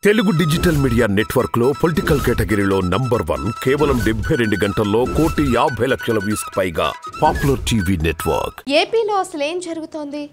Telugu digital media network లో political కేటగిరీలో number 1 కేవలం 72 గంటల్లో 1,50,00,000 వ్యూస్ పైగా పాపులర్ టీవీ నెట్వర్క్. ఏపీలో అసలు ఏం జరుగుతోంది?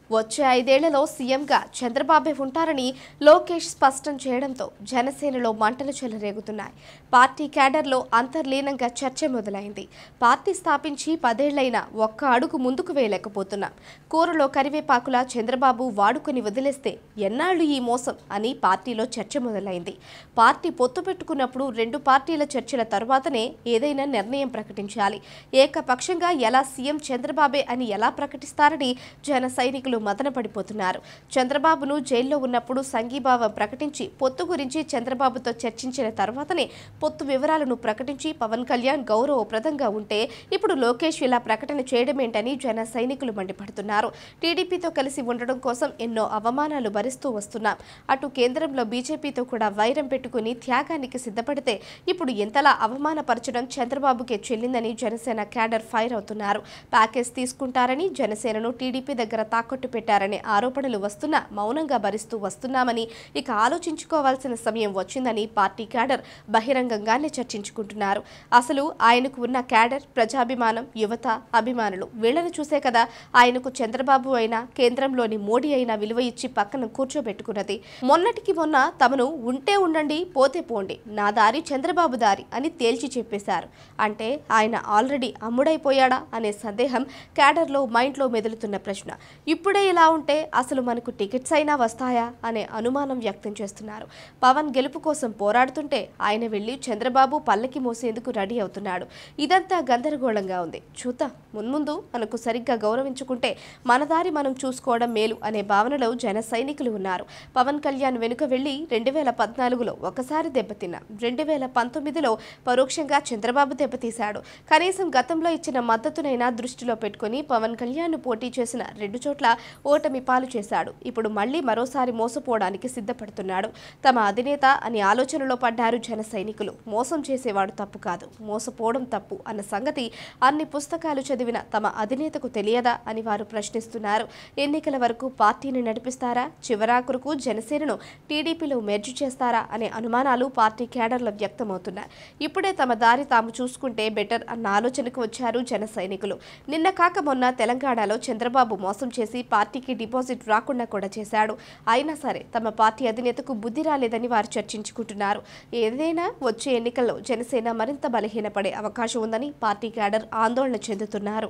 వచ్చే 5 ఏళ్లలో సీఎంగా చంద్రబాబే ఉంటారని లోకేష్ స్పష్టం చేయడంతో జనసేనలో మంటలు చెలరేగుతున్నాయి. పార్టీ క్యాడర్లో అంతర్లీనంగా చర్చ మొదలైంది. పార్టీ స్థాపించి 10 ఏళ్లైనా ఒక్క అడుగు ముందుకు వేయలేకపోతున్నాం. కూరలో కరివేపాకులా చంద్రబాబు వాడుకొని వదిలేస్తే ఎన్నాళ్ళు ఈ మోసం అని పార్టీలో చర్చ మొదలైంది. పార్టీ పొత్తు పెట్టుకున్నప్పుడు 2 పార్టీల చర్చల తర్వాతనే ఏదైనా నిర్ణయం ప్రకటించాలి. ఏకపక్షంగా ఎలా సీఎం చంద్రబాబే అని ఎలా ప్రకటిస్తారని జన సైనికులు మదన పడిపోతున్నారు. చంద్రబాబును జైల్లో ఉన్నప్పుడు సంఘీభావం ప్రకటించి పొత్తు గురించి చంద్రబాబుతో చర్చించిన తర్వాతనే పొత్తు వివరాలను ప్రకటించి పవన్ కళ్యాణ్ గౌరవప్రదంగా ఉంటే ఇప్పుడు లోకేష్ ఇలా ప్రకటన చేయడమేంటని జన సైనికులు మండిపడుతున్నారు. టీడీపీతో కలిసి ఉండడం కోసం ఎన్నో అవమానాలు భరిస్తూ వస్తున్నాం. అటు కేంద్రంలో బీజేపీతో కూడా వైరం పెట్టుకుని త్యాగానికి సిద్ధపడితే ఇప్పుడు ఎంతలా అవమానపరచడం చంద్రబాబుకే చెల్లిందని జనసేన క్యాడర్ ఫైర్ అవుతున్నారు. ప్యాకేజ్ తీసుకుంటారని జనసేనను టీడీపీ దగ్గర తాకట్టు పెట్టారనే ఆరోపణలు వస్తున్నా మౌనంగా భరిస్తూ వస్తున్నామని, ఇక ఆలోచించుకోవాల్సిన సమయం వచ్చిందని పార్టీ క్యాడర్ బహిరంగంగానే చర్చించుకుంటున్నారు. అసలు ఆయనకు ఉన్న క్యాడర్, ప్రజాభిమానం, యువత, అభిమానులు వీళ్లను చూసే కదా ఆయనకు చంద్రబాబు అయినా కేంద్రంలోని మోడీ అయినా విలువ ఇచ్చి పక్కన కూర్చోబెట్టుకున్నది. మొన్నటికి మొన్న తమను ఉంటే ఉండండి, పోతే పోండి, నా దారి చంద్రబాబు దారి అని తేల్చి చెప్పేశారు. అంటే ఆయన ఆల్రెడీ అమ్ముడైపోయాడా అనే సందేహం క్యాడర్లో మైండ్లో మెదులుతున్న ప్రశ్న. ఇప్పుడే ఇలా ఉంటే అసలు మనకు టికెట్స్ అయినా వస్తాయా అనే అనుమానం వ్యక్తం చేస్తున్నారు. పవన్ గెలుపు కోసం పోరాడుతుంటే ఆయన వెళ్లి చంద్రబాబు పల్లకి మోసేందుకు రెడీ అవుతున్నాడు. ఇదంతా గందరగోళంగా ఉంది. చూద్దాం, మున్ముందు మనకు సరిగ్గా గౌరవించుకుంటే మన దారి మనం చూసుకోవడం మేలు అనే భావనలో జన సైనికులు ఉన్నారు. పవన్ కళ్యాణ్ వెనుక వెళ్లి 2014లో ఒకసారి దెబ్బతిన్నాం. 2019లో పరోక్షంగా చంద్రబాబు దెబ్బతీశాడు. కనీసం గతంలో ఇచ్చిన మద్దతునైనా దృష్టిలో పెట్టుకుని పవన్ కళ్యాణ్ పోటీ చేసిన 2 చోట్ల ఓటమి పాలు చేశాడు. ఇప్పుడు మళ్లీ మరోసారి మోసపోవడానికి సిద్ధపడుతున్నాడు. తమ అధినేత అని ఆలోచనలో పడ్డారు జన సైనికులు. మోసం చేసేవాడు తప్పు కాదు, మోసపోవడం తప్పు అన్న సంగతి అన్ని పుస్తకాలు చదివిన తమ అధినేతకు తెలియదా అని వారు ప్రశ్నిస్తున్నారు. ఎన్నికల వరకు పార్టీని నడిపిస్తారా, చివరాఖరుకు జనసేనను టీడీపీలో మెర్జ్ చేస్తారా అనే అనుమానాలు పార్టీ క్యాడర్లో వ్యక్తమవుతున్నాయి. ఇప్పుడే తమ దారి తాము చూసుకుంటే బెటర్ అన్న ఆలోచనకు వచ్చారు జన సైనికులు. నిన్న కాక మొన్న తెలంగాణలో చంద్రబాబు మోసం చేసి పార్టీకి డిపాజిట్ రాకుండా కూడా చేశాడు. అయినా సరే తమ పార్టీ అధినేతకు బుద్ధి రాలేదని వారు చర్చించుకుంటున్నారు. ఏదైనా వచ్చే ఎన్నికల్లో జనసేన మరింత బలహీనపడే అవకాశం ఉందని పార్టీ క్యాడర్ ఆందోళన చెందుతున్నారు.